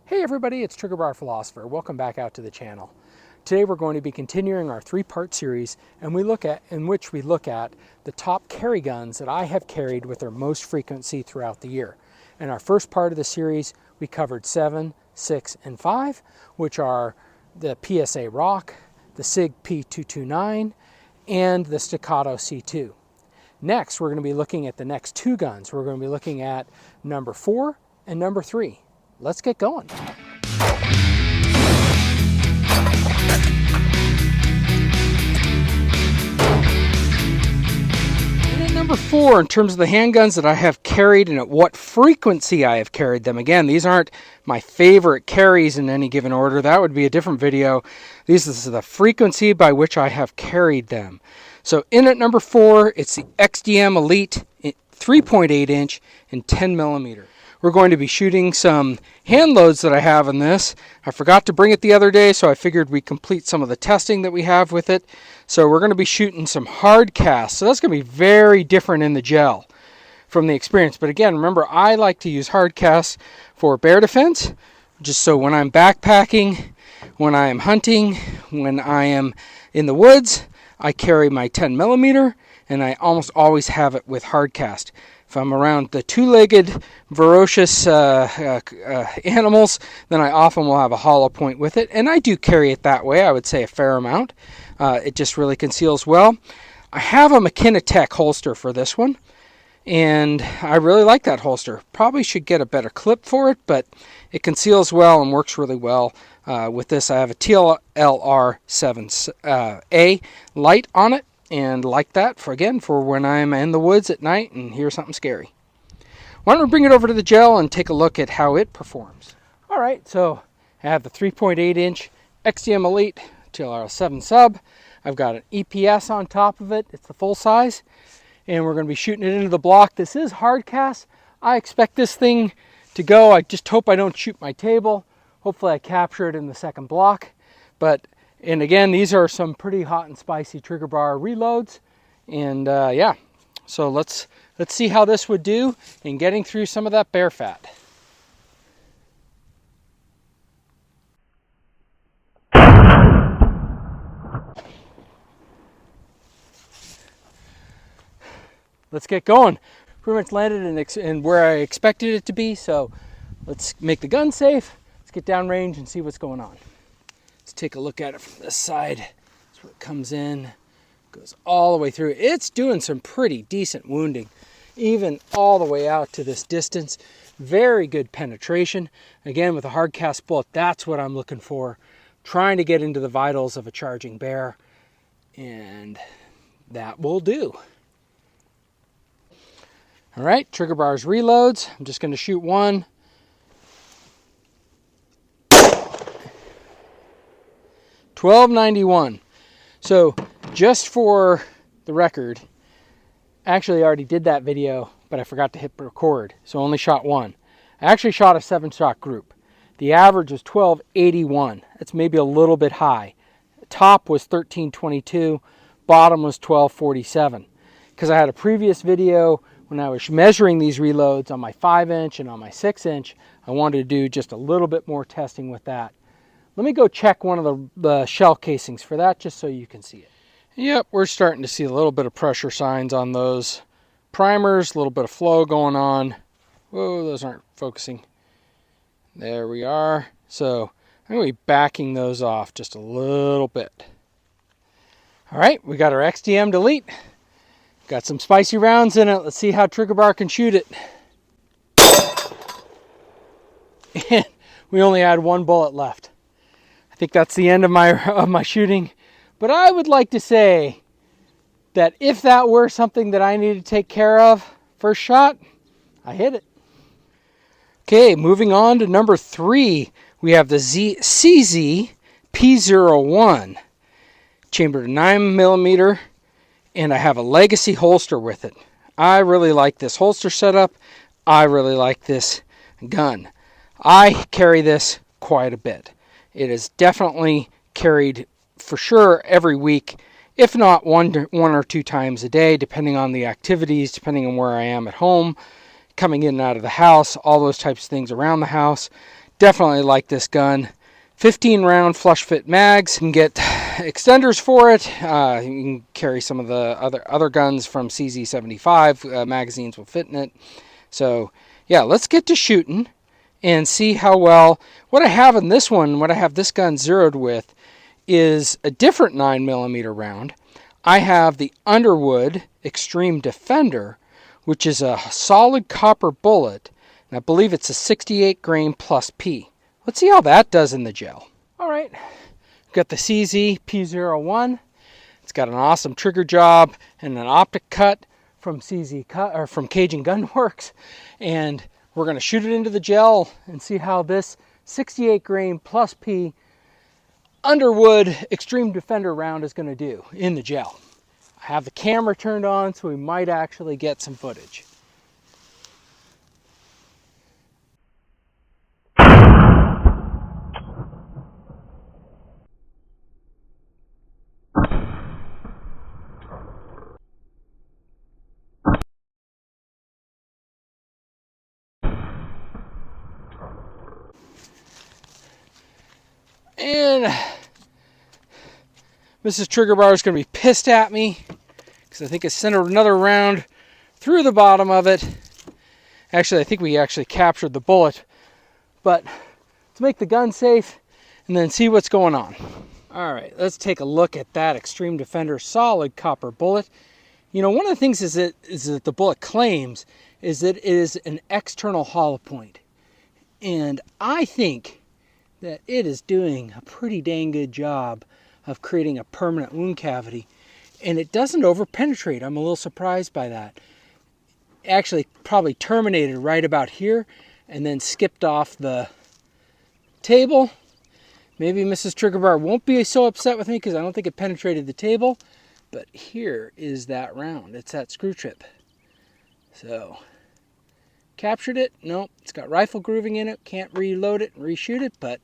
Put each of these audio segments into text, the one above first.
Hey everybody, it's Trigger Bar Philosopher. Welcome back out to the channel. Today we're going to be continuing our three-part series in which we look at the top carry guns that I have carried with their most frequency throughout the year. In our first part of the series, we covered 7, 6, and 5, which are the PSA Rock, the SIG P229, and the Staccato C2. Next, we're going to be looking at the next two guns. We're going to be looking at number 4 and number 3. Let's get going. And at number 4, in terms of the handguns that I have carried and at what frequency I have carried them. Again, these aren't my favorite carries in any given order. That would be a different video. This is the frequency by which I have carried them. So in at number 4, it's the XDM Elite 3.8 inch and 10 millimeter. We're going to be shooting some hand loads that I have in this. I forgot to bring it the other day, so I figured we'd complete some of the testing that we have with it. So we're going to be shooting some hard casts. So that's going to be very different in the gel from the experience. But again, remember, I like to use hard casts for bear defense, just so when I'm backpacking, when I am hunting, when I am in the woods, I carry my 10 millimeter, and I almost always have it with hard cast. If I'm around the two-legged, ferocious animals, then I often will have a hollow point with it. And I do carry it that way, I would say a fair amount. It just really conceals well. I have a McKenna Tech holster for this one, and I really like that holster. Probably should get a better clip for it, but it conceals well and works really well. With this, I have a TLR 7A light on it. And like that, for when I'm in the woods at night and hear something scary. Why don't we bring it over to the gel and take a look at how it performs. All right, so I have the 3.8 inch XDM Elite TLR 7 sub. I've got an EPS on top of it. It's the full size. And we're going to be shooting it into the block. This is hard cast. I expect this thing to go. I just hope I don't shoot my table. Hopefully I capture it in the second block. And again, these are some pretty hot and spicy Trigger Bar reloads. And yeah, so let's see how this would do in getting through some of that bear fat. Let's get going. Pretty much landed in where I expected it to be, so let's make the gun safe. Let's get downrange and see what's going on. Let's take a look at it from this side. That's where it comes in, goes all the way through. It's doing some pretty decent wounding, even all the way out to this distance. Very good penetration. Again, with a hard cast bullet, that's what I'm looking for. Trying to get into the vitals of a charging bear, and that will do. All right, Trigger Bar's reloads. I'm just going to shoot one. $12.91. So just for the record, actually I already did that video, but I forgot to hit record, so only shot one. I actually shot a 7-shot group. The average was $12.81. That's maybe a little bit high. Top was $13.22. Bottom was $12.47. Because I had a previous video when I was measuring these reloads on my 5-inch and on my 6-inch. I wanted to do just a little bit more testing with that. Let me go check one of the shell casings for that, just so you can see it. Yep, we're starting to see a little bit of pressure signs on those primers, a little bit of flow going on. Whoa, those aren't focusing. There we are. So I'm going to be backing those off just a little bit. All right, we got our XDM Elite. Got some spicy rounds in it. Let's see how Trigger Bar can shoot it. And we only had one bullet left. I think that's the end of my shooting. But I would like to say that if that were something that I needed to take care of, first shot, I hit it. Okay, moving on to number 3. We have the CZ P01. Chambered 9 millimeter, and I have a legacy holster with it. I really like this holster setup. I really like this gun. I carry this quite a bit. It is definitely carried for sure every week, if not one or two times a day, depending on the activities, depending on where I am at home, coming in and out of the house, all those types of things around the house. Definitely like this gun. 15 round flush fit mags. You can get extenders for it. You can carry some of the other guns from CZ75. Magazines will fit in it. So yeah, let's get to shooting and see how well. What I have in this one, what I have this gun zeroed with, is a different 9mm round. I have the Underwood Extreme Defender, which is a solid copper bullet, and I believe it's a 68 grain plus P. Let's see how that does in the gel. All right, got the CZ P01. It's got an awesome trigger job and an optic cut from from Cajun Gunworks, and we're going to shoot it into the gel and see how this 68 grain plus P Underwood Extreme Defender round is going to do in the gel. I have the camera turned on, so we might actually get some footage. And Mrs. Trigger Bar is going to be pissed at me because I think I sent another round through the bottom of it. Actually, I think we actually captured the bullet, but to make the gun safe and then see what's going on. All right, let's take a look at that Extreme Defender solid copper bullet. You know, one of the things is that the bullet claims is that it is an external hollow point. And I think that it is doing a pretty dang good job of creating a permanent wound cavity, and it doesn't over penetrate. I'm a little surprised by that. Actually probably terminated right about here and then skipped off the table. Maybe Mrs. Trigger Bar won't be so upset with me because I don't think it penetrated the table, but here is that round. It's that screw trip. So captured it. Nope, it's got rifle grooving in it. Can't reload it and reshoot it, but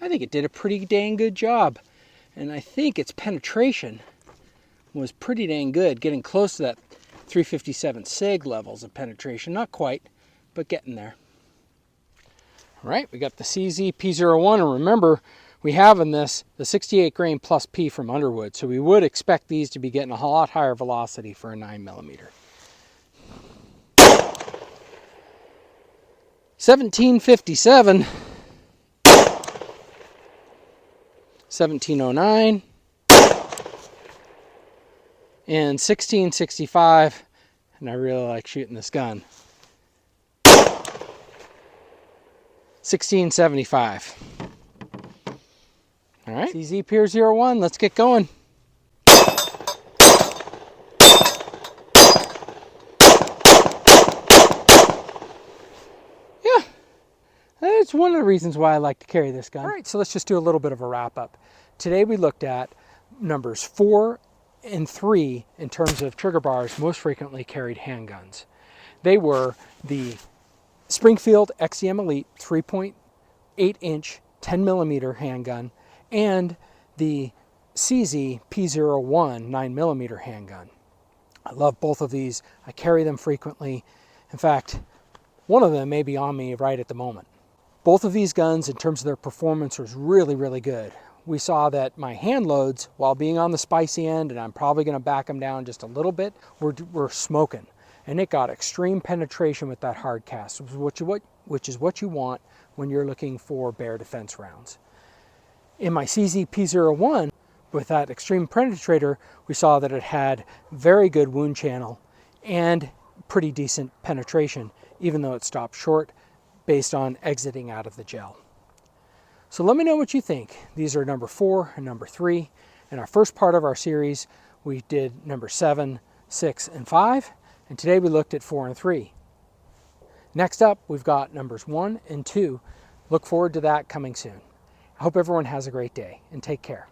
I think it did a pretty dang good job. And I think its penetration was pretty dang good, getting close to that 357 SIG levels of penetration. Not quite, but getting there. All right, we got the CZ P01, and remember, we have in this the 68 grain plus P from Underwood, so we would expect these to be getting a lot higher velocity for a 9mm. 1757, 1709, and 1665, and I really like shooting this gun. 1675. All right, CZ P01, let's get going. That's one of the reasons why I like to carry this gun. All right, so let's just do a little bit of a wrap up. Today we looked at numbers 4 and 3 in terms of Trigger Bar's most frequently carried handguns. They were the Springfield XCM Elite 3.8-inch 10mm handgun and the CZ P01 9mm handgun. I love both of these. I carry them frequently. In fact, one of them may be on me right at the moment. Both of these guns, in terms of their performance, was really, really good. We saw that my hand loads, while being on the spicy end, and I'm probably going to back them down just a little bit, were smoking. And it got extreme penetration with that hard cast, which is what you want when you're looking for bear defense rounds. In my CZ P01, with that extreme penetrator, we saw that it had very good wound channel and pretty decent penetration, even though it stopped short based on exiting out of the gel. So let me know what you think. These are number 4 and number 3. In our first part of our series, we did number 7, 6, and 5, and today we looked at 4 and 3. Next up, we've got numbers 1 and 2. Look forward to that coming soon. I hope everyone has a great day, and take care.